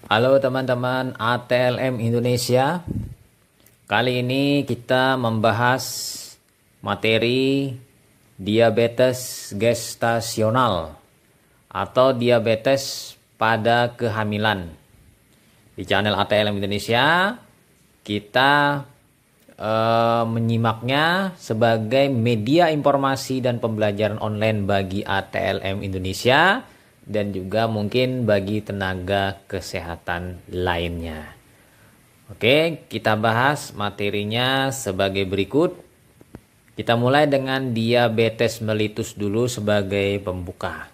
Halo teman-teman ATLM Indonesia. Kali ini kita membahas materi diabetes gestasional atau diabetes pada kehamilan. Di channel ATLM Indonesia kita menyimaknya sebagai media informasi dan pembelajaran online bagi ATLM Indonesia dan juga mungkin bagi tenaga kesehatan lainnya. Oke, kita bahas materinya sebagai berikut. Kita mulai dengan diabetes mellitus dulu sebagai pembuka.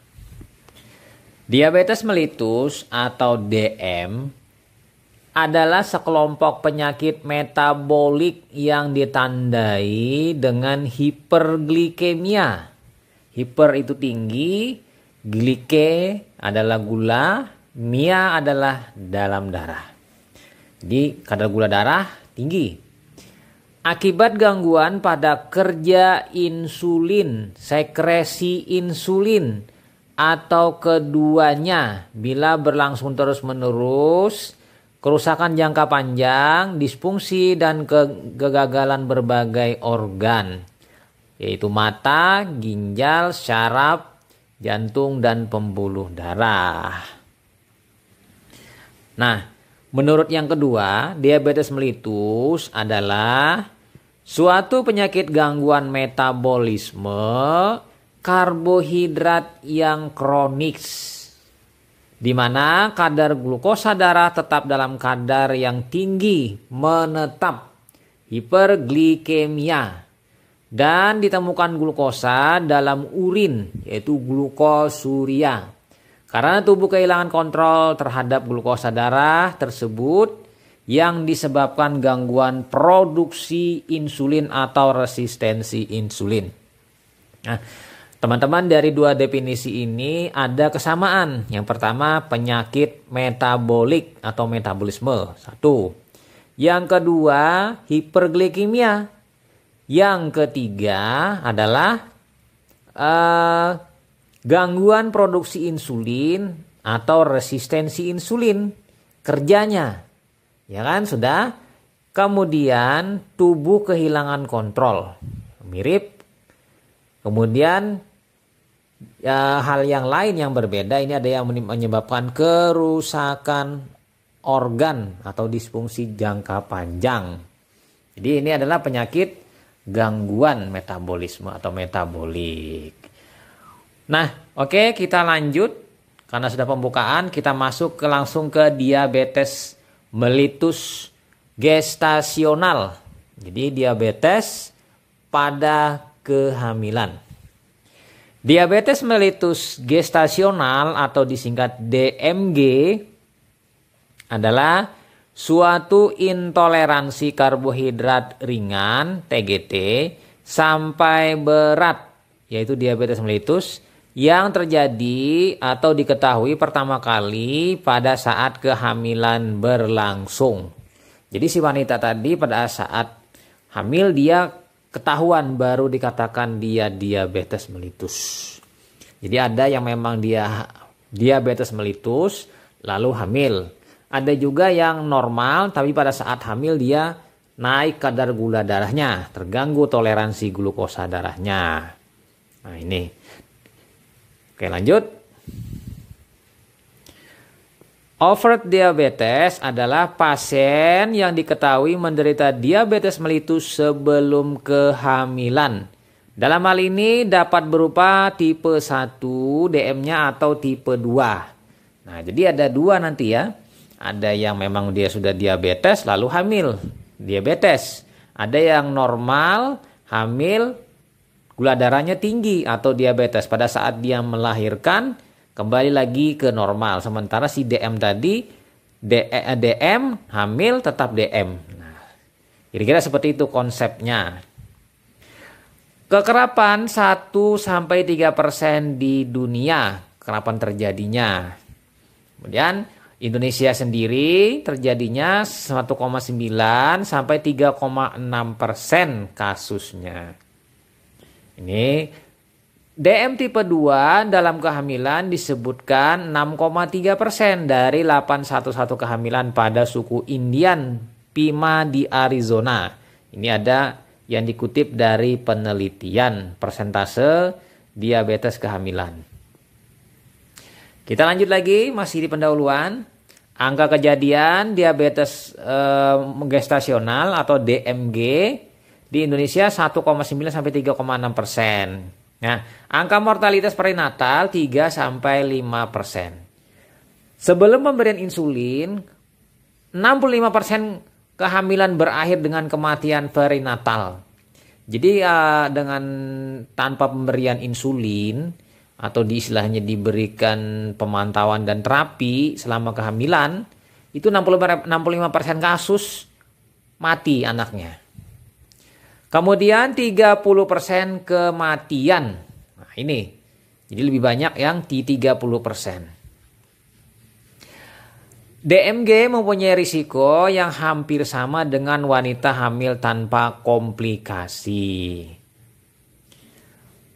Diabetes mellitus atau DM adalah sekelompok penyakit metabolik yang ditandai dengan hiperglikemia. Hiper itu tinggi, glike adalah gula, mia adalah dalam darah. Jadi kadar gula darah tinggi. Akibat gangguan pada kerja insulin, sekresi insulin, atau keduanya bila berlangsung terus-menerus, kerusakan jangka panjang, disfungsi dan kegagalan berbagai organ, yaitu mata, ginjal, syaraf, jantung, dan pembuluh darah. Nah, menurut yang kedua, diabetes mellitus adalah suatu penyakit gangguan metabolisme karbohidrat yang kronis, di mana kadar glukosa darah tetap dalam kadar yang tinggi, menetap, hiperglikemia, dan ditemukan glukosa dalam urin, yaitu glukosuria. Karena tubuh kehilangan kontrol terhadap glukosa darah tersebut yang disebabkan gangguan produksi insulin atau resistensi insulin. Nah, teman-teman, dari dua definisi ini ada kesamaan. Yang pertama, penyakit metabolik atau metabolisme. Satu. Yang kedua, hiperglikemia. Yang ketiga adalah gangguan produksi insulin atau resistensi insulin. Kerjanya, ya kan, sudah. Kemudian tubuh kehilangan kontrol. Mirip. Kemudian hal yang lain yang berbeda, ini ada yang menyebabkan kerusakan organ atau disfungsi jangka panjang. Jadi ini adalah penyakit gangguan metabolisme atau metabolik. Nah, oke, kita lanjut. Karena sudah pembukaan, kita masuk langsung ke diabetes mellitus gestasional. Jadi diabetes pada kehamilan. Diabetes mellitus gestasional atau disingkat DMG adalah suatu intoleransi karbohidrat ringan (TGT) sampai berat, yaitu diabetes mellitus, yang terjadi atau diketahui pertama kali pada saat kehamilan berlangsung. Jadi si wanita tadi pada saat hamil dia ketahuan, baru dikatakan dia diabetes mellitus. Jadi ada yang memang dia diabetes mellitus lalu hamil. Ada juga yang normal tapi pada saat hamil dia naik kadar gula darahnya, terganggu toleransi glukosa darahnya. Nah ini. Oke, lanjut. Overt diabetes adalah pasien yang diketahui menderita diabetes mellitus sebelum kehamilan. Dalam hal ini dapat berupa tipe 1 DM-nya atau tipe 2. Nah, jadi ada dua nanti ya. Ada yang memang dia sudah diabetes lalu hamil, diabetes. Ada yang normal, hamil, gula darahnya tinggi atau diabetes. Pada saat dia melahirkan kembali lagi ke normal. Sementara si DM tadi, DM, hamil tetap DM. Nah, kira-kira seperti itu konsepnya. Kekerapan 1-3% di dunia, kekerapan terjadinya. Kemudian Indonesia sendiri terjadinya 1,9 sampai 3,6% kasusnya. Ini DM tipe 2 dalam kehamilan disebutkan 6,3% dari 811 kehamilan pada suku Indian Pima di Arizona. Ini ada yang dikutip dari penelitian persentase diabetes kehamilan. Kita lanjut lagi, masih di pendahuluan. Angka kejadian diabetes gestasional atau DMG di Indonesia 1,9 sampai 3,6%. Nah, angka mortalitas perinatal 3 sampai 5%. Sebelum pemberian insulin, 65% kehamilan berakhir dengan kematian perinatal. Jadi dengan tanpa pemberian insulin atau istilahnya diberikan pemantauan dan terapi selama kehamilan, itu 65% kasus mati anaknya. Kemudian 30% kematian. Nah, ini. Jadi lebih banyak yang di 30%. DMG mempunyai risiko yang hampir sama dengan wanita hamil tanpa komplikasi.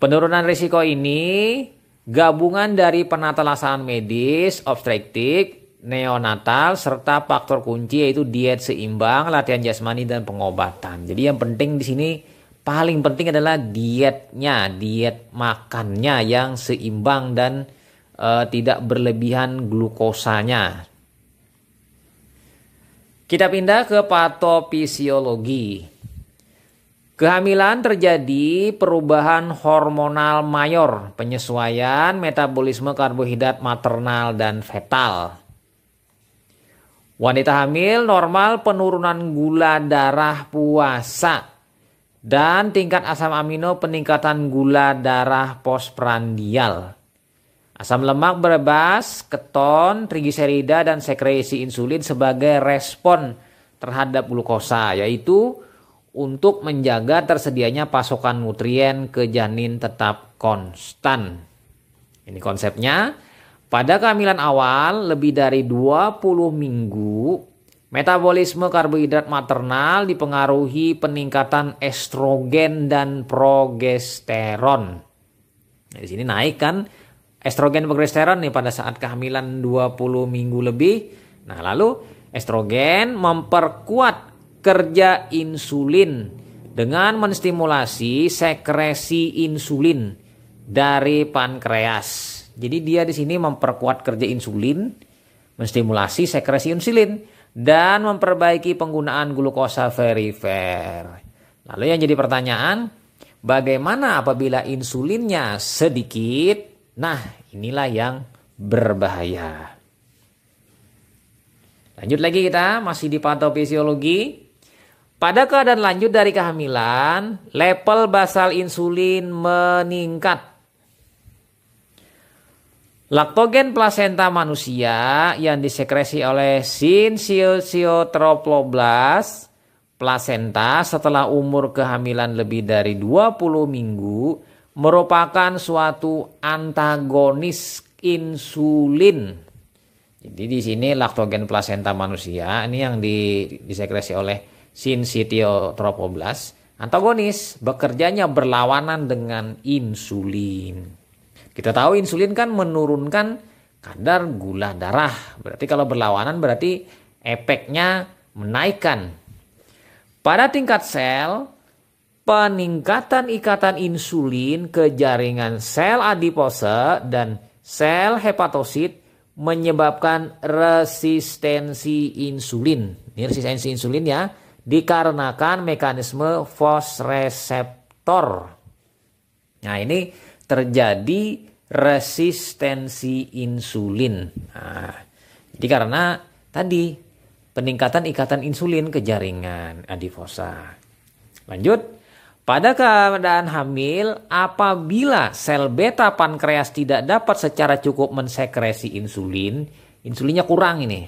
Penurunan risiko ini gabungan dari penata laksanaan medis, obstetrik, neonatal, serta faktor kunci yaitu diet seimbang, latihan jasmani, dan pengobatan. Jadi yang penting di sini paling penting adalah dietnya, diet makannya yang seimbang dan tidak berlebihan glukosanya. Kita pindah ke patofisiologi. Kehamilan terjadi perubahan hormonal mayor, penyesuaian metabolisme karbohidrat maternal dan fetal. Wanita hamil normal penurunan gula darah puasa dan tingkat asam amino peningkatan gula darah postprandial. Asam lemak bebas, keton, trigliserida, dan sekresi insulin sebagai respon terhadap glukosa, yaitu untuk menjaga tersedianya pasokan nutrien ke janin tetap konstan. Ini konsepnya. Pada kehamilan awal lebih dari 20 minggu, metabolisme karbohidrat maternal dipengaruhi peningkatan estrogen dan progesteron. Nah, di sini naik kan estrogen dan progesteron nih pada saat kehamilan 20 minggu lebih. Nah, lalu estrogen memperkuat kerja insulin dengan menstimulasi sekresi insulin dari pankreas. Jadi dia di sini memperkuat kerja insulin, menstimulasi sekresi insulin, dan memperbaiki penggunaan glukosa verifer. Lalu yang jadi pertanyaan, bagaimana apabila insulinnya sedikit? Nah, inilah yang berbahaya. Lanjut lagi kita, masih di patofisiologi. Pada keadaan lanjut dari kehamilan, level basal insulin meningkat. Laktogen plasenta manusia yang disekresi oleh sinsiotrophoblas plasenta setelah umur kehamilan lebih dari 20 minggu merupakan suatu antagonis insulin. Jadi di sini laktogen plasenta manusia ini yang disekresi oleh sinsiotrophoblas antagonis, bekerjanya berlawanan dengan insulin. Kita tahu insulin kan menurunkan kadar gula darah. Berarti kalau berlawanan berarti efeknya menaikkan. Pada tingkat sel, peningkatan ikatan insulin ke jaringan sel adipose dan sel hepatosit menyebabkan resistensi insulin. Ini resistensi insulin ya, dikarenakan mekanisme fosreseptor. Nah, ini terjadi resistensi insulin. Nah, jadi karena tadi peningkatan ikatan insulin ke jaringan adiposa. Lanjut, pada keadaan hamil, apabila sel beta pankreas tidak dapat secara cukup mensekresi insulin, insulinnya kurang ini.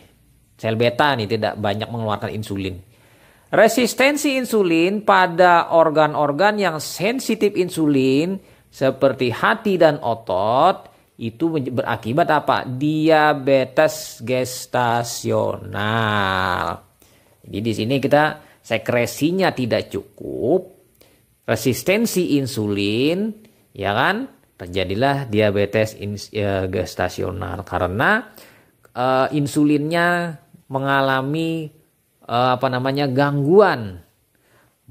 Sel beta nih tidak banyak mengeluarkan insulin. Resistensi insulin pada organ-organ yang sensitif insulin seperti hati dan otot itu berakibat apa? Diabetes gestasional. Jadi di sini kita sekresinya tidak cukup, resistensi insulin, ya kan? terjadilah diabetes gestasional karena insulinnya mengalami gangguan,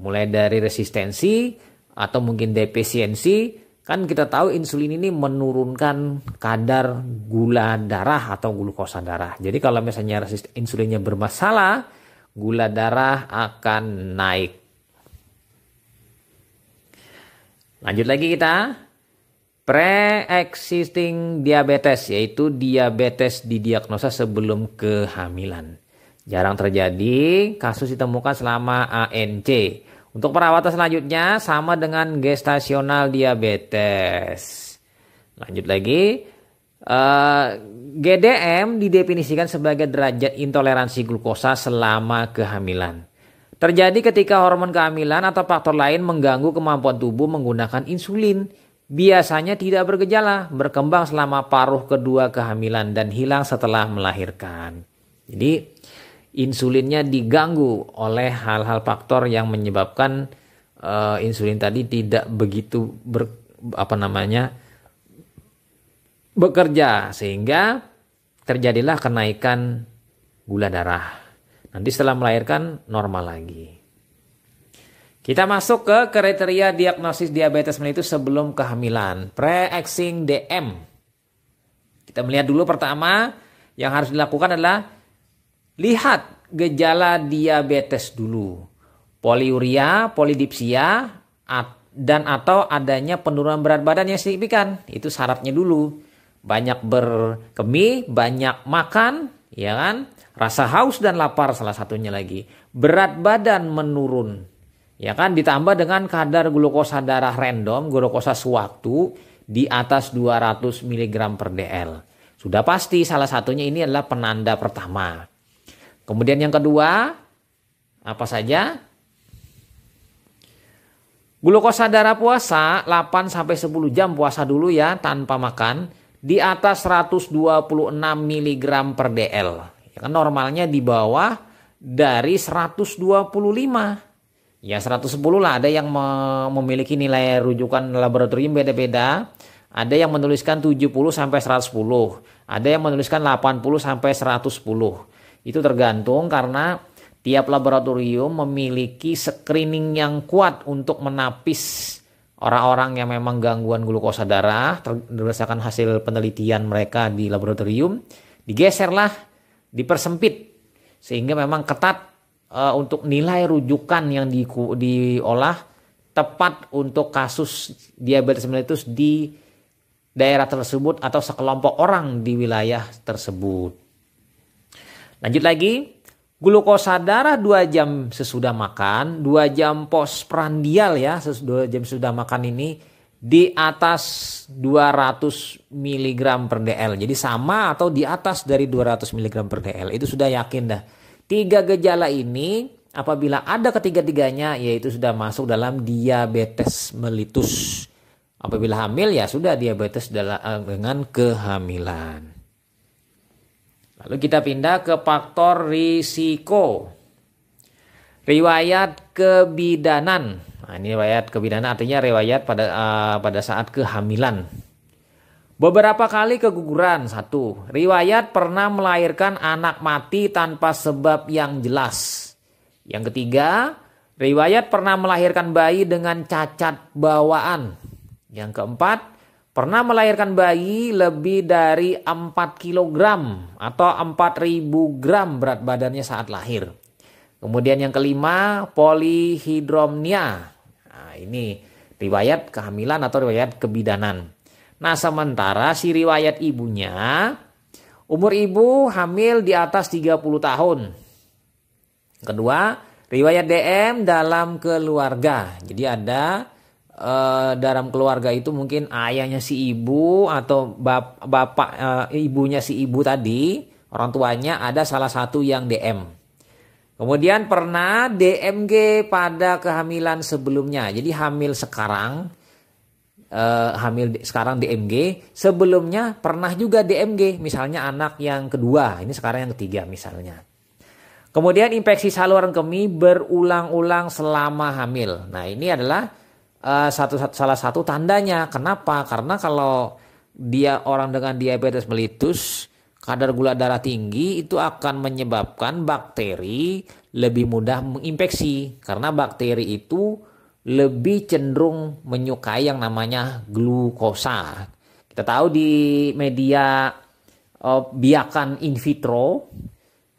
mulai dari resistensi atau mungkin defisiensi. Kan kita tahu insulin ini menurunkan kadar gula darah atau glukosa darah. Jadi kalau misalnya insulinnya bermasalah, gula darah akan naik. Lanjut lagi kita. Pre-existing diabetes, yaitu diabetes didiagnosa sebelum kehamilan. Jarang terjadi, kasus ditemukan selama ANC. Untuk perawatan selanjutnya sama dengan gestasional diabetes. Lanjut lagi. GDM didefinisikan sebagai derajat intoleransi glukosa selama kehamilan. Terjadi ketika hormon kehamilan atau faktor lain mengganggu kemampuan tubuh menggunakan insulin. Biasanya tidak bergejala, berkembang selama paruh kedua kehamilan dan hilang setelah melahirkan. Jadi insulinnya diganggu oleh hal-hal faktor yang menyebabkan insulin tadi tidak begitu bekerja, sehingga terjadilah kenaikan gula darah. Nanti setelah melahirkan normal lagi. Kita masuk ke kriteria diagnosis diabetes mellitus sebelum kehamilan. Pre-existing DM. Kita melihat dulu pertama yang harus dilakukan adalah lihat gejala diabetes dulu. Poliuria, polidipsia, dan atau adanya penurunan berat badan yang signifikan. Itu syaratnya dulu. Banyak berkemih, banyak makan, ya kan? Rasa haus dan lapar salah satunya lagi. Berat badan menurun. Ya kan, ditambah dengan kadar glukosa darah random, glukosa sewaktu di atas 200 mg per dl. Sudah pasti salah satunya ini adalah penanda pertama. Kemudian yang kedua, apa saja? Glukosa darah puasa 8-10 jam puasa dulu ya tanpa makan di atas 126 mg per dl. Ya kan normalnya di bawah dari 125. Ya 110 lah, ada yang memiliki nilai rujukan laboratorium beda-beda. Ada yang menuliskan 70 sampai 110, ada yang menuliskan 80 sampai 110. Itu tergantung karena tiap laboratorium memiliki screening yang kuat untuk menapis orang-orang yang memang gangguan glukosa darah berdasarkan hasil penelitian mereka di laboratorium. Digeserlah, dipersempit sehingga memang ketat untuk nilai rujukan yang diolah tepat untuk kasus diabetes mellitus di daerah tersebut atau sekelompok orang di wilayah tersebut. Lanjut lagi, glukosa darah 2 jam sesudah makan, 2 jam postprandial ya, 2 jam sesudah makan ini di atas 200 mg per dl. Jadi sama atau di atas dari 200 mg per dl. Itu sudah yakin dah. 3 gejala ini apabila ada ketiga-tiganya yaitu sudah masuk dalam diabetes mellitus. Apabila hamil ya sudah diabetes dengan kehamilan. Lalu kita pindah ke faktor risiko. Riwayat kebidanan. Nah, ini riwayat kebidanan artinya riwayat pada saat kehamilan. Beberapa kali keguguran. 1. Riwayat pernah melahirkan anak mati tanpa sebab yang jelas. Yang ketiga, riwayat pernah melahirkan bayi dengan cacat bawaan. Yang keempat, pernah melahirkan bayi lebih dari 4 kg atau 4.000 gram berat badannya saat lahir. Kemudian yang kelima, polihidromnia. Nah, ini riwayat kehamilan atau riwayat kebidanan. Nah, sementara si riwayat ibunya, umur ibu hamil di atas 30 tahun. Kedua, riwayat DM dalam keluarga. Jadi ada dalam keluarga itu mungkin ayahnya si ibu atau ibunya si ibu tadi, orang tuanya ada salah satu yang DM. Kemudian pernah DMG pada kehamilan sebelumnya. Jadi hamil sekarang DMG, sebelumnya pernah juga DMG, misalnya anak yang kedua, ini sekarang yang ketiga misalnya. Kemudian infeksi saluran kemih berulang-ulang selama hamil. Nah, ini adalah salah satu tandanya. Kenapa? Karena kalau dia orang dengan diabetes mellitus, kadar gula darah tinggi itu akan menyebabkan bakteri lebih mudah menginfeksi. Karena bakteri itu lebih cenderung menyukai yang namanya glukosa. Kita tahu di media biakan in vitro,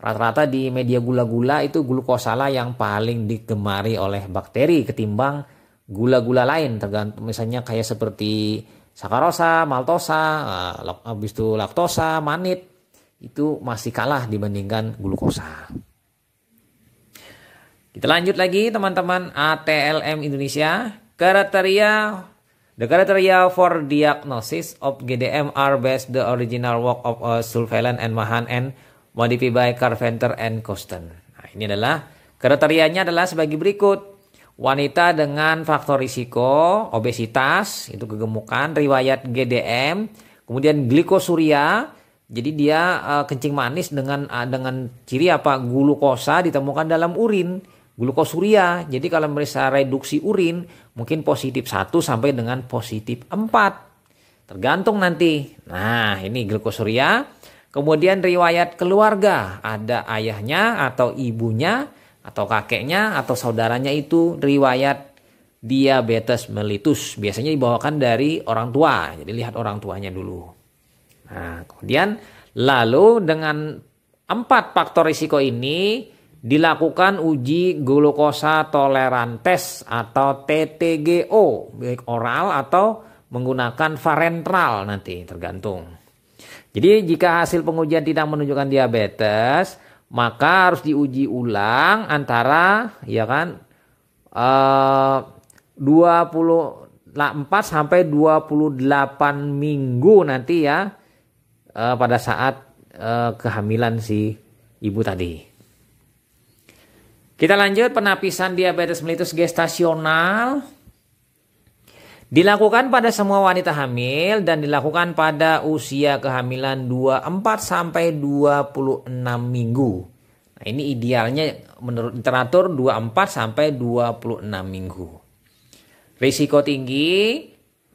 rata-rata di media gula-gula itu glukosa lah yang paling digemari oleh bakteri ketimbang gula-gula lain. Tergantung misalnya kayak seperti sakarosa, maltosa, habis itu laktosa, manit, itu masih kalah dibandingkan glukosa. Kita lanjut lagi teman-teman, ATLM Indonesia. The criteria for diagnosis of GDM are based the original work of Sulfelen and Mahan and modified by Carpenter and Kosten. Nah, ini adalah kriterianya adalah sebagai berikut. Wanita dengan faktor risiko obesitas, itu kegemukan, riwayat GDM, kemudian glikosuria. Jadi dia kencing manis dengan ciri apa? Glukosa ditemukan dalam urin. Glukosuria. Jadi kalau merisa reduksi urin mungkin positif 1 sampai dengan positif 4. Tergantung nanti. Nah, ini glukosuria. Kemudian riwayat keluarga. Ada ayahnya atau ibunya atau kakeknya atau saudaranya itu riwayat diabetes mellitus. Biasanya dibawakan dari orang tua. Jadi lihat orang tuanya dulu. Nah, kemudian lalu dengan 4 faktor risiko ini dilakukan uji glukosa toleran test atau TTGO, baik oral atau menggunakan parenteral nanti tergantung. Jadi jika hasil pengujian tidak menunjukkan diabetes, maka harus diuji ulang antara 24 sampai 28 minggu nanti ya, pada saat kehamilan si ibu tadi. Kita lanjut, penapisan diabetes mellitus gestasional dilakukan pada semua wanita hamil dan dilakukan pada usia kehamilan 24 sampai 26 minggu. Nah, ini idealnya menurut literatur 24 sampai 26 minggu. Risiko tinggi,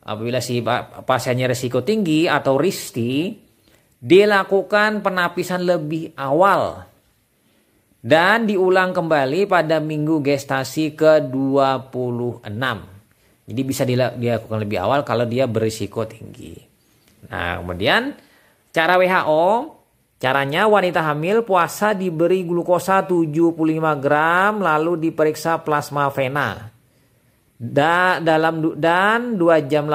apabila si pasiennya risiko tinggi atau RISTI, dilakukan penapisan lebih awal dan diulang kembali pada minggu gestasi ke-26. Jadi bisa dilakukan lebih awal kalau dia berisiko tinggi. Nah, kemudian cara WHO, caranya wanita hamil puasa diberi glukosa 75 gram lalu diperiksa plasma vena. Dalam 2 jam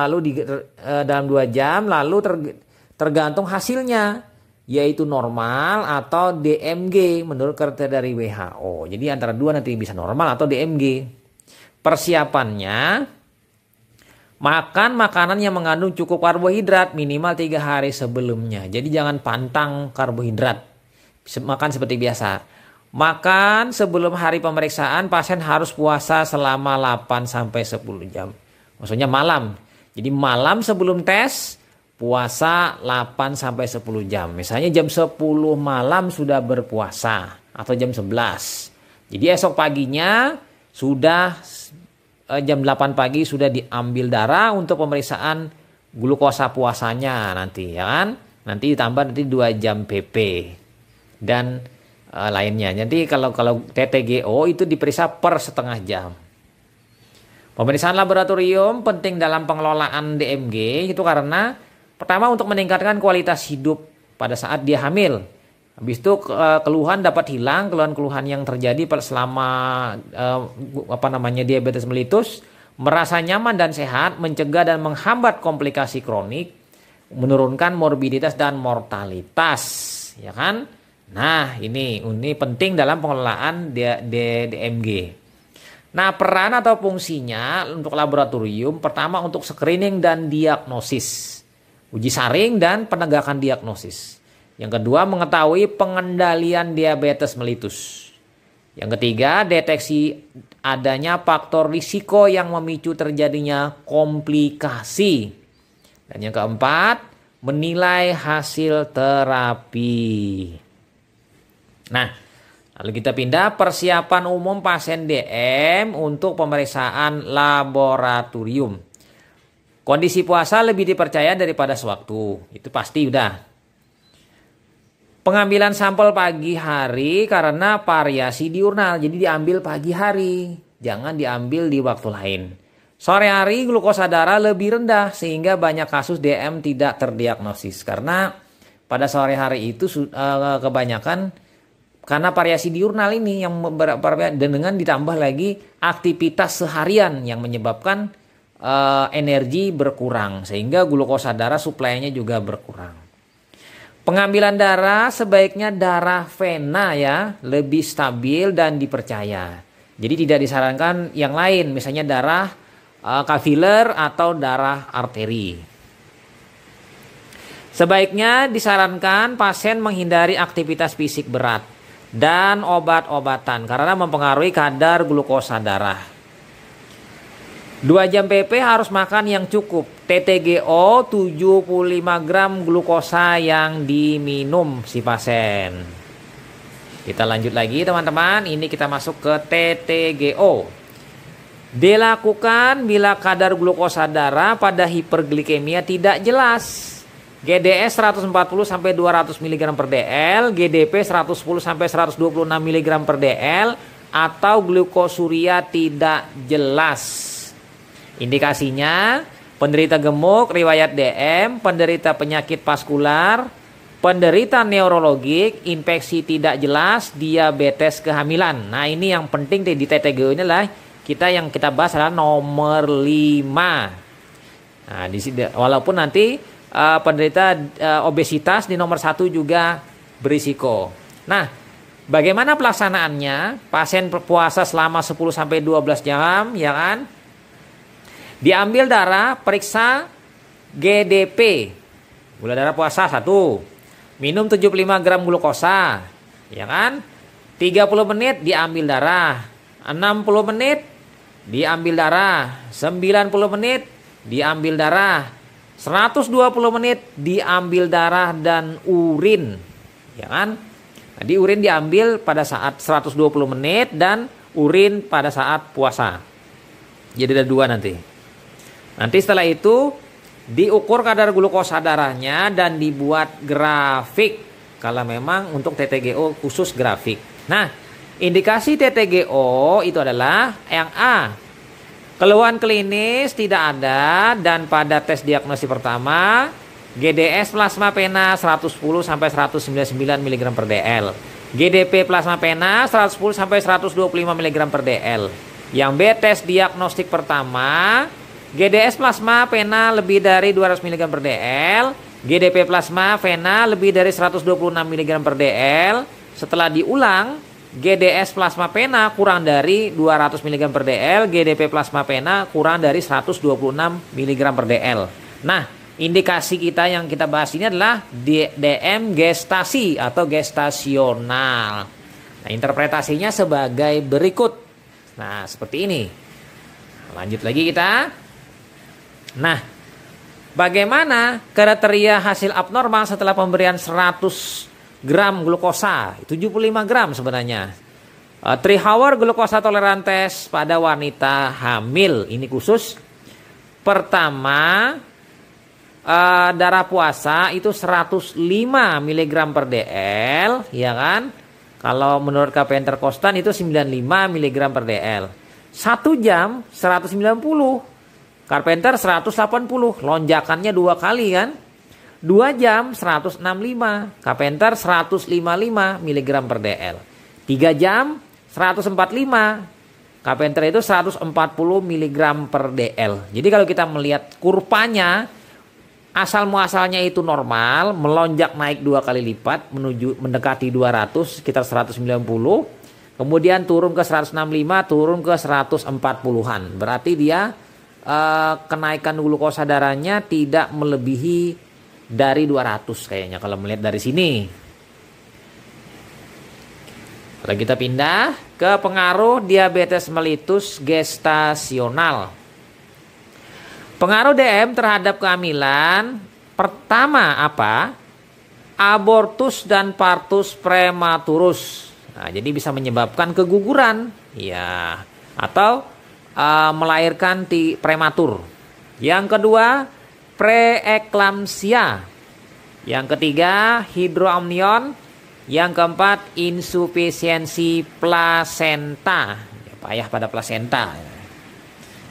lalu tergantung hasilnya, yaitu normal atau DMG menurut kriteria dari WHO. Jadi antara 2 nanti bisa normal atau DMG. Persiapannya, makan makanan yang mengandung cukup karbohidrat minimal 3 hari sebelumnya. Jadi jangan pantang karbohidrat. Makan seperti biasa. Makan sebelum hari pemeriksaan, pasien harus puasa selama 8 sampai 10 jam. Maksudnya malam. Jadi malam sebelum tes puasa 8 sampai 10 jam. Misalnya jam 10 malam sudah berpuasa atau jam 11. Jadi esok paginya sudah jam 8 pagi sudah diambil darah untuk pemeriksaan glukosa puasanya nanti ya kan. Nanti ditambah nanti 2 jam PP dan lainnya. Jadi kalau TTGO itu diperiksa per setengah jam. Pemeriksaan laboratorium penting dalam pengelolaan DMG itu karena pertama untuk meningkatkan kualitas hidup pada saat dia hamil. Habis itu keluhan dapat hilang, keluhan-keluhan yang terjadi selama diabetes mellitus, merasa nyaman dan sehat, mencegah dan menghambat komplikasi kronik, menurunkan morbiditas dan mortalitas, ya kan? Nah, ini penting dalam pengelolaan DMG. Nah, peran atau fungsinya untuk laboratorium pertama untuk screening dan diagnosis, uji saring dan penegakan diagnosis. Yang kedua, mengetahui pengendalian diabetes mellitus. Yang ketiga, deteksi adanya faktor risiko yang memicu terjadinya komplikasi. Dan yang keempat, menilai hasil terapi. Nah, Lalu kita pindah persiapan umum pasien DM untuk pemeriksaan laboratorium. Kondisi puasa lebih dipercaya daripada sewaktu. Itu pasti udah. Pengambilan sampel pagi hari karena variasi diurnal. Jadi diambil pagi hari. Jangan diambil di waktu lain. Sore hari glukosa darah lebih rendah sehingga banyak kasus DM tidak terdiagnosis. Karena pada sore hari itu kebanyakan karena variasi diurnal ini yang dan dengan ditambah lagi aktivitas seharian yang menyebabkan energi berkurang sehingga glukosa darah suplainya juga berkurang. Pengambilan darah sebaiknya darah vena ya, lebih stabil dan dipercaya. Jadi tidak disarankan yang lain, misalnya darah kapiler atau darah arteri. Sebaiknya disarankan pasien menghindari aktivitas fisik berat dan obat-obatan karena mempengaruhi kadar glukosa darah. 2 jam PP harus makan yang cukup. TTGO 75 gram glukosa yang diminum si pasien. Kita lanjut lagi teman-teman. Ini kita masuk ke TTGO. Dilakukan bila kadar glukosa darah pada hiperglikemia tidak jelas. GDS 140 sampai 200 mg per dl, GDP 110 sampai 126 mg per dl atau glukosuria tidak jelas. Indikasinya penderita gemuk, riwayat DM, penderita penyakit vaskular, penderita neurologik, infeksi tidak jelas, diabetes kehamilan. Nah, ini yang penting di TTGO ini lah yang kita bahas adalah nomor 5. Nah, walaupun nanti penderita obesitas di nomor 1 juga berisiko. Nah, bagaimana pelaksanaannya? Pasien puasa selama 10 sampai 12 jam, ya kan? Diambil darah, periksa GDP. Gula darah puasa 1. Minum 75 gram glukosa, ya kan? 30 menit diambil darah. 60 menit diambil darah. 90 menit diambil darah. 120 menit diambil darah dan urin, ya kan? Jadi urin diambil pada saat 120 menit dan urin pada saat puasa. Jadi ada 2 nanti. Nanti setelah itu diukur kadar glukosa darahnya dan dibuat grafik. Kalau memang untuk TTGO khusus grafik. Nah, indikasi TTGO itu adalah yang A. Keluhan klinis tidak ada dan pada tes diagnosis pertama GDS plasma pena 110 sampai 199 mg per dl. GDP plasma pena 110 sampai 125 mg per dl. Yang B tes diagnostik pertama GDS plasma pena lebih dari 200 mg per dl, GDP plasma pena lebih dari 126 mg per dl. Setelah diulang GDS plasma pena kurang dari 200 mg per dl, GDP plasma pena kurang dari 126 mg per dl. Nah, indikasi kita yang kita bahas ini adalah DM gestasi atau gestasional. Nah, interpretasinya sebagai berikut. Nah, seperti ini. Lanjut lagi kita. Nah, bagaimana kriteria hasil abnormal setelah pemberian 100 gram glukosa, 75 gram sebenarnya. 3 hour glukosa toleran test pada wanita hamil. Ini khusus. Pertama, darah puasa itu 105 mg per dl, ya kan? Kalau menurut Carpenter Costa itu 95 mg per dl. 1 jam 190. Carpenter 180. Lonjakannya 2 kali kan? 2 jam 165, Carpenter 155 mg per dl. 3 jam 145, Carpenter itu 140 mg per dl. Jadi kalau kita melihat kurvanya, asal muasalnya itu normal, melonjak naik 2 kali lipat menuju mendekati 200 sekitar 190, kemudian turun ke 165, turun ke 140-an. Berarti dia kenaikan glukosa darahnya tidak melebihi dari 200 kayaknya kalau melihat dari sini. Lalu kita pindah ke pengaruh diabetes mellitus gestasional. Pengaruh DM terhadap kehamilan pertama apa? Abortus dan partus prematurus. Nah, jadi bisa menyebabkan keguguran, ya, atau melahirkan prematur. Yang kedua, preeklamsia. Yang ketiga, hidroamnion. Yang keempat, insufisiensi plasenta. Ya, payah pada plasenta.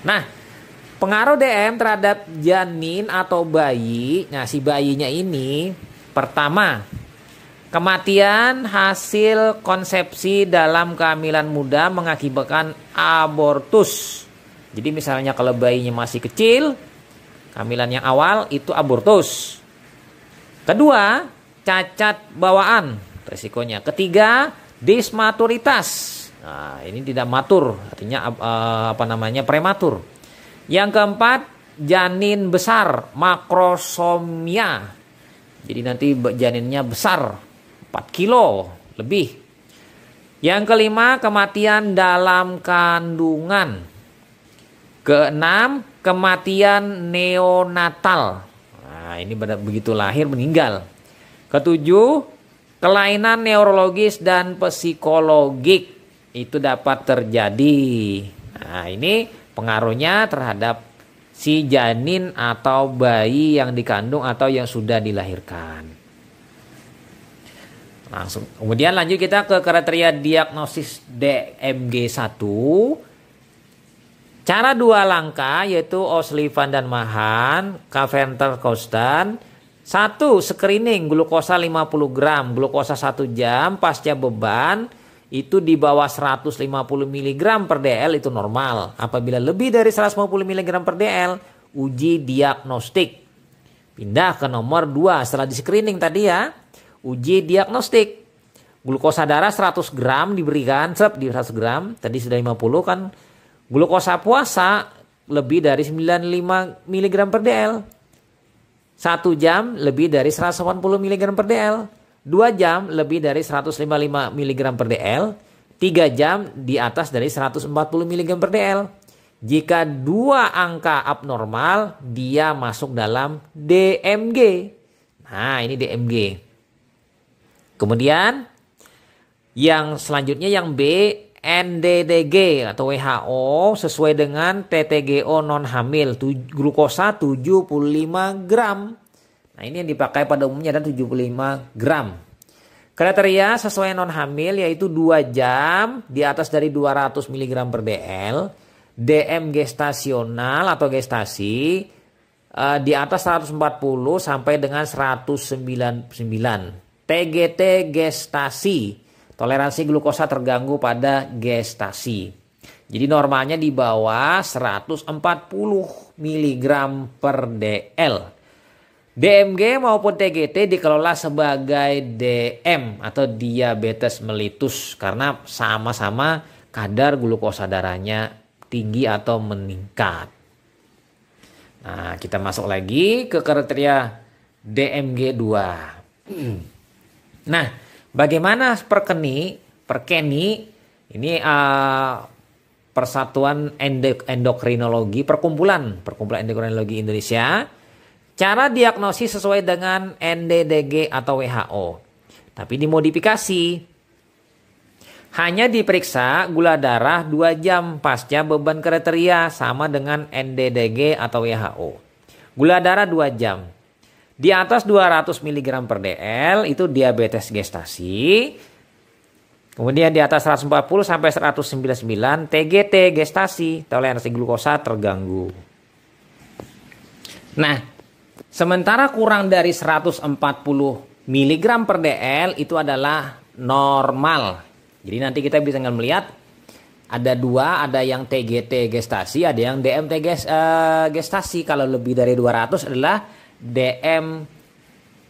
Nah, pengaruh DM terhadap janin atau bayi. Nah, si bayinya ini pertama, kematian hasil konsepsi dalam kehamilan muda mengakibatkan abortus. Jadi misalnya kalau bayinya masih kecil, kehamilan yang awal itu abortus. Kedua, cacat bawaan resikonya. Ketiga, dismaturitas. Nah, ini tidak matur, artinya prematur. Yang keempat, janin besar, makrosomia. Jadi nanti janinnya besar, 4 kilo lebih. Yang kelima, kematian dalam kandungan. Keenam, kematian neonatal. Nah, ini begitu lahir meninggal. Ketujuh, kelainan neurologis dan psikologik itu dapat terjadi. Nah, ini pengaruhnya terhadap si janin atau bayi yang dikandung atau yang sudah dilahirkan. Langsung. Kemudian lanjut kita ke kriteria diagnosis DMG1. Cara 2 langkah yaitu O'Sullivan dan Mahan, Carpenter-Coustan. 1. Screening glukosa 50 gram, glukosa 1 jam pasca beban itu di bawah 150 mg per dl itu normal. Apabila lebih dari 150 mg per dl, uji diagnostik. Pindah ke nomor 2 setelah di screening tadi ya. Uji diagnostik. Glukosa darah 100 gram diberikan, di 100 gram, tadi sudah 50 kan. Glukosa puasa lebih dari 95 mg per dl. 1 jam lebih dari 180 mg per dl. 2 jam lebih dari 155 mg per dl. 3 jam di atas dari 140 mg per dl. Jika 2 angka abnormal, dia masuk dalam DMG. Nah, ini DMG. Kemudian yang selanjutnya yang B, NDDG atau WHO sesuai dengan TTGO non hamil, glukosa 75 gram. Nah, ini yang dipakai pada umumnya adalah 75 gram. Kriteria sesuai non hamil yaitu 2 jam di atas dari 200 mg per dl, DM gestasional atau gestasi di atas 140 sampai dengan 199. TGT gestasi, toleransi glukosa terganggu pada gestasi. Jadi normalnya di bawah 140 mg per dl. DMG maupun TGT dikelola sebagai DM atau diabetes mellitus karena sama-sama kadar glukosa darahnya tinggi atau meningkat. Nah, kita masuk lagi ke kriteria DMG 2. Nah, bagaimana Perkeni ini Persatuan Endokrinologi, Perkumpulan Endokrinologi Indonesia. Cara diagnosis sesuai dengan NDDG atau WHO. Tapi dimodifikasi. Hanya diperiksa gula darah 2 jam pasca beban kriteria sama dengan NDDG atau WHO. Gula darah 2 jam. Di atas 200 mg per dl itu diabetes gestasi. Kemudian di atas 140 sampai 199 TGT gestasi, toleransi glukosa terganggu. Nah, sementara kurang dari 140 mg per dl itu adalah normal. Jadi nanti kita bisa melihat ada 2, ada yang TGT gestasi, ada yang DMT gestasi. Kalau lebih dari 200 adalah DM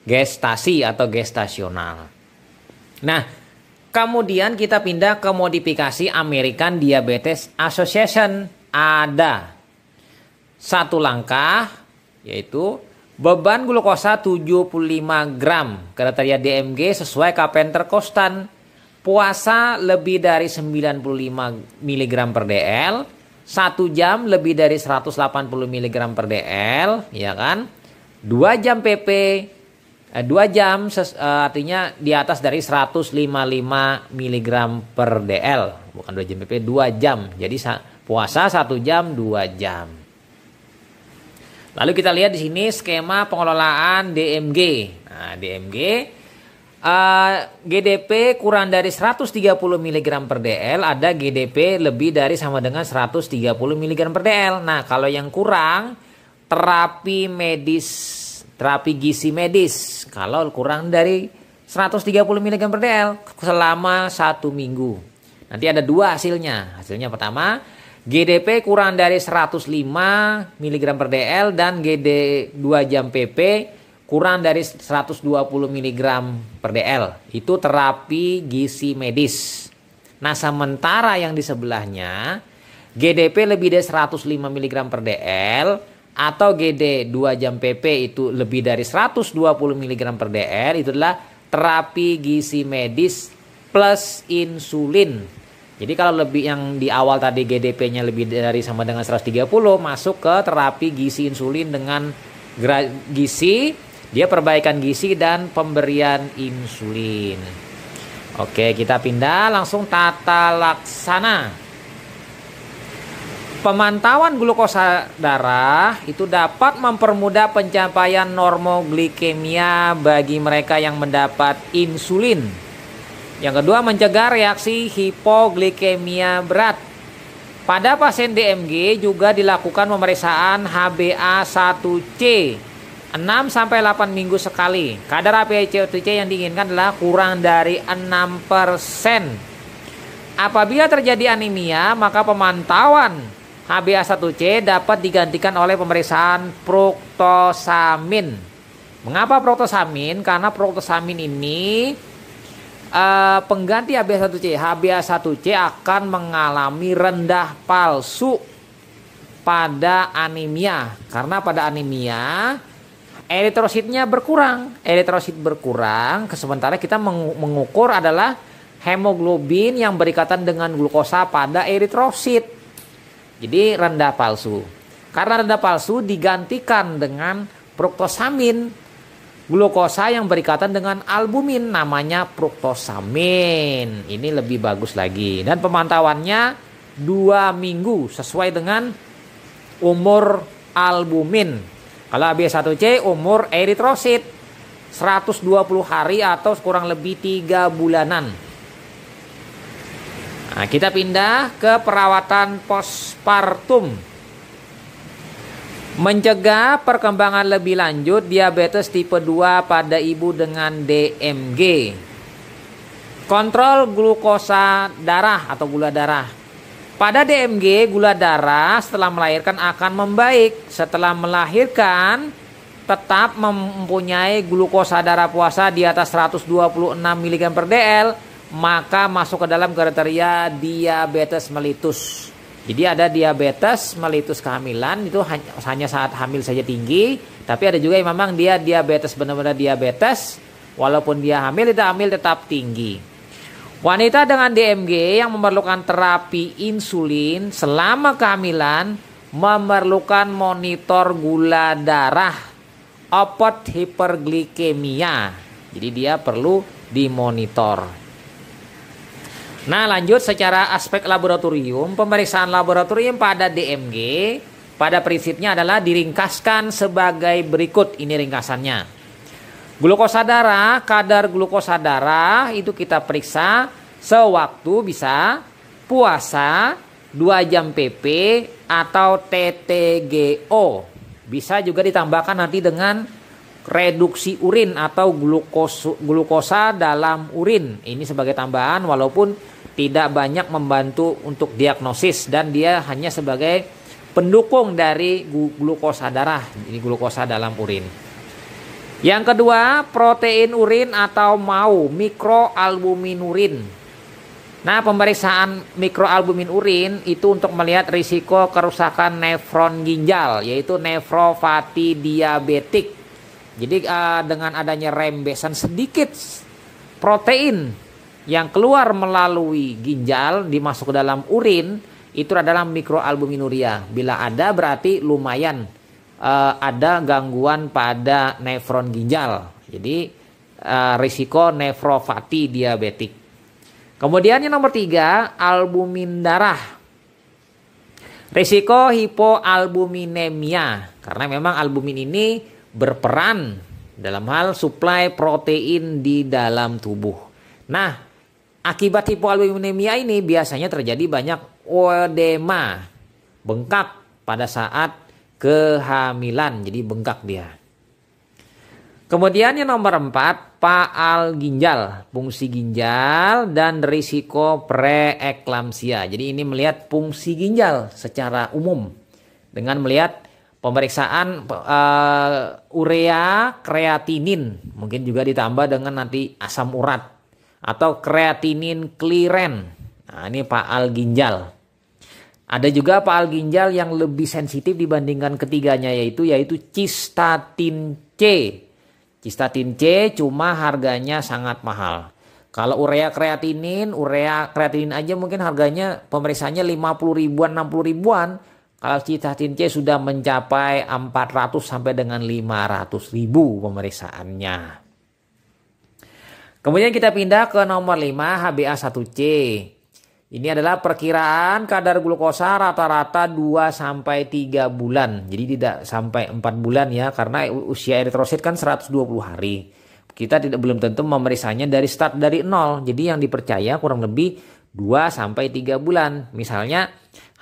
gestasi atau gestasional. Nah, kemudian kita pindah ke modifikasi American Diabetes Association. Ada 1 langkah yaitu beban glukosa 75 gram. Kriteria DMG sesuai Carpenter-Coustan. Puasa lebih dari 95 mg per dl. 1 jam lebih dari 180 mg per dl. Ya kan? 2 jam PP. 2 jam artinya di atas dari 155 mg per dl, bukan 2 jam pp, 2 jam. Jadi puasa 1 jam 2 jam. Lalu kita lihat di sini skema pengelolaan DMG. Nah, DMG GDP kurang dari 130 mg per dl, ada GDP lebih dari sama dengan 130 mg per dl. Nah, kalau yang kurang terapi medis, terapi gizi medis kalau kurang dari 130 mg per dl selama 1 minggu. Nanti ada 2 hasilnya. Hasilnya pertama, GDP kurang dari 105 mg per dl dan GD 2 jam PP kurang dari 120 mg per dl. Itu terapi gizi medis. Nah, sementara yang di sebelahnya GDP lebih dari 105 mg per dl atau GD 2 jam PP itu lebih dari 120 mg per dl, itu adalah terapi gizi medis plus insulin. Jadi kalau lebih yang di awal tadi GDP-nya lebih dari sama dengan 130, masuk ke terapi gizi insulin dengan gizi, dia perbaikan gizi dan pemberian insulin. Oke, kita pindah langsung tata laksana. Pemantauan glukosa darah itu dapat mempermudah pencapaian normoglikemia bagi mereka yang mendapat insulin. Yang kedua, mencegah reaksi hipoglikemia berat. Pada pasien DMG juga dilakukan pemeriksaan HbA1c 6-8 minggu sekali. Kadar HbA1c yang diinginkan adalah kurang dari 6%. Apabila terjadi anemia, maka pemantauan HbA1c dapat digantikan oleh pemeriksaan proktosamin. Mengapa proktosamin? Karena proktosamin ini pengganti HbA1c. HbA1c akan mengalami rendah palsu pada anemia. Karena pada anemia eritrositnya berkurang. Eritrosit berkurang, sementara kita mengukur adalah hemoglobin yang berikatan dengan glukosa pada eritrosit. Jadi rendah palsu. Karena rendah palsu digantikan dengan proktosamin. Glukosa yang berikatan dengan albumin namanya proktosamin. Ini lebih bagus lagi. Dan pemantauannya 2 minggu sesuai dengan umur albumin. Kalau HbA1c umur eritrosit 120 hari atau kurang lebih 3 bulanan. Nah, kita pindah ke perawatan postpartum. Mencegah perkembangan lebih lanjut diabetes tipe 2 pada ibu dengan DMG. Kontrol glukosa darah atau gula darah. Pada DMG, gula darah setelah melahirkan akan membaik. Setelah melahirkan, tetap mempunyai glukosa darah puasa di atas 126 mg per dl, maka masuk ke dalam kriteria diabetes mellitus. Jadi ada diabetes mellitus kehamilan, itu hanya saat hamil saja tinggi, tapi ada juga yang memang dia diabetes benar-benar diabetes, walaupun dia hamil tetap tinggi. Wanita dengan DMG yang memerlukan terapi insulin selama kehamilan memerlukan monitor gula darah, obat hiperglikemia. Jadi dia perlu dimonitor. Nah, lanjut secara aspek laboratorium. Pemeriksaan laboratorium pada DMG pada prinsipnya adalah diringkaskan sebagai berikut. Ini ringkasannya. Glukosa darah, kadar glukosa darah itu kita periksa sewaktu bisa puasa, 2 jam PP atau TTGO. Bisa juga ditambahkan nanti dengan reduksi urin atau glukosa dalam urin. Ini sebagai tambahan walaupun tidak banyak membantu untuk diagnosis dan dia hanya sebagai pendukung dari glukosa darah, ini glukosa dalam urin. Yang kedua, protein urin atau MAU, mikroalbuminurin. Nah, pemeriksaan mikroalbumin urin itu untuk melihat risiko kerusakan nefron ginjal, yaitu nefropati diabetik. Jadi dengan adanya rembesan sedikit protein yang keluar melalui ginjal dimasuk ke dalam urin, itu adalah mikroalbuminuria. Bila ada berarti lumayan ada gangguan pada nefron ginjal. Jadi risiko nefropati diabetik. Kemudian yang nomor 3, albumin darah. Risiko hipoalbuminemia, karena memang albumin ini berperan dalam hal suplai protein di dalam tubuh. Nah, akibat hipoalbuminemia ini biasanya terjadi banyak edema, bengkak pada saat kehamilan, jadi bengkak dia. Kemudian yang nomor 4, paal ginjal, fungsi ginjal dan risiko preeklamsia. Jadi ini melihat fungsi ginjal secara umum dengan melihat pemeriksaan urea kreatinin, mungkin juga ditambah dengan nanti asam urat atau kreatinin kliren. Nah, ini paal ginjal. Ada juga paal ginjal yang lebih sensitif dibandingkan ketiganya yaitu cystatin C. Cystatin C cuma harganya sangat mahal. Kalau urea kreatinin aja mungkin harganya pemeriksaannya 50 ribuan, 60 ribuan. Kalau cystatin C sudah mencapai 400 sampai dengan 500 ribu pemeriksaannya. Kemudian kita pindah ke nomor 5, HbA1c. Ini adalah perkiraan kadar glukosa rata-rata 2 sampai 3 bulan. Jadi tidak sampai 4 bulan ya, karena usia eritrosit kan 120 hari. Kita belum tentu memeriksanya dari start dari 0. Jadi yang dipercaya kurang lebih 2 sampai 3 bulan. Misalnya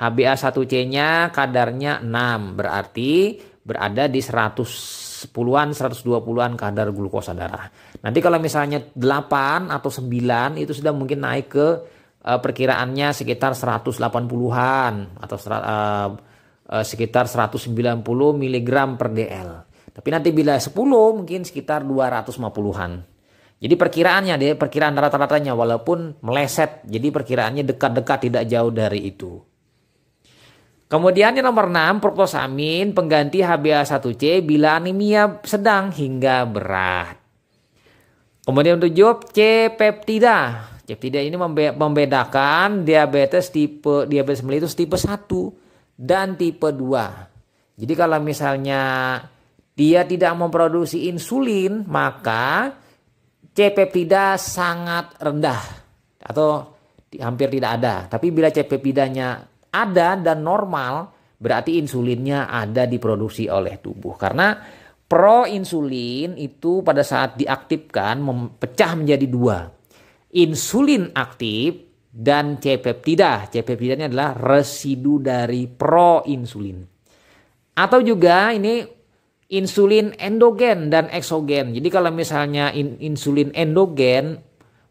HbA1c-nya kadarnya 6, berarti berada di 110-an, 120-an kadar glukosa darah. Nanti kalau misalnya 8 atau 9 itu sudah mungkin naik ke perkiraannya sekitar 180-an atau sekitar 190 mg per dl. Tapi nanti bila 10 mungkin sekitar 250-an. Jadi perkiraan rata-ratanya walaupun meleset. Jadi perkiraannya dekat-dekat tidak jauh dari itu. Kemudian yang nomor 6, proctosamin pengganti HbA1c bila anemia sedang hingga berat. Kemudian 7, C-peptida. C-peptida ini membedakan diabetes mellitus tipe 1 dan tipe 2. Jadi kalau misalnya dia tidak memproduksi insulin, maka C-peptida sangat rendah atau hampir tidak ada. Tapi bila C-peptidanya ada dan normal, berarti insulinnya ada diproduksi oleh tubuh. Karena proinsulin itu pada saat diaktifkan pecah menjadi 2. Insulin aktif dan C-peptida. C-peptidanya adalah residu dari proinsulin. Atau juga ini insulin endogen dan eksogen. Jadi kalau misalnya insulin endogen,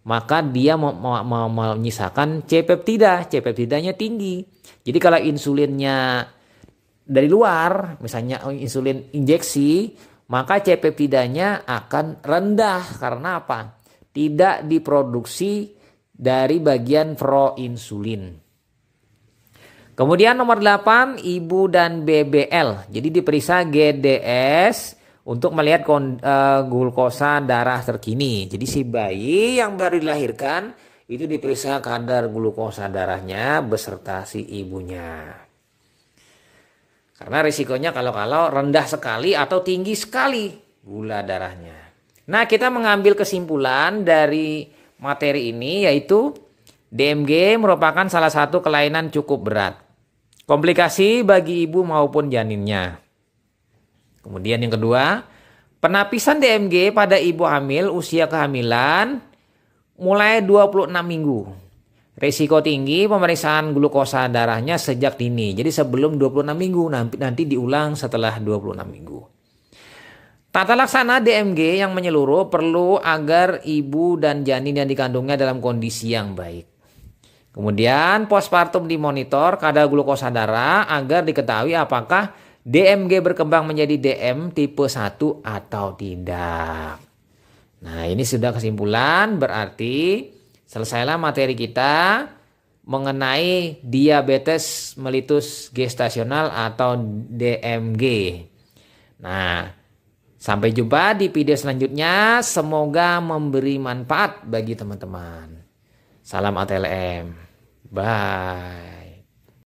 maka dia menyisakan C-peptida. C-peptidanya tinggi. Jadi kalau insulinnya dari luar, misalnya insulin injeksi, maka C-peptidanya akan rendah. Karena apa? Tidak diproduksi dari bagian proinsulin. Kemudian nomor 8, ibu dan BBL. Jadi diperiksa GDS untuk melihat glukosa darah terkini. Jadi si bayi yang baru dilahirkan itu diperiksa kadar glukosa darahnya beserta si ibunya. Karena risikonya kalau rendah sekali atau tinggi sekali gula darahnya. Nah, kita mengambil kesimpulan dari materi ini yaitu DMG merupakan salah satu kelainan cukup berat. Komplikasi bagi ibu maupun janinnya. Kemudian yang kedua, penapisan DMG pada ibu hamil usia kehamilan mulai 26 minggu. Risiko tinggi pemeriksaan glukosa darahnya sejak dini. Jadi sebelum 26 minggu, nanti diulang setelah 26 minggu. Tata laksana DMG yang menyeluruh perlu agar ibu dan janin yang dikandungnya dalam kondisi yang baik. Kemudian postpartum dimonitor kadar glukosa darah agar diketahui apakah DMG berkembang menjadi DM tipe 1 atau tidak. Nah, ini sudah kesimpulan, berarti selesailah materi kita mengenai diabetes mellitus gestasional atau DMG. Nah, sampai jumpa di video selanjutnya. Semoga memberi manfaat bagi teman-teman. Salam ATLM. Bye.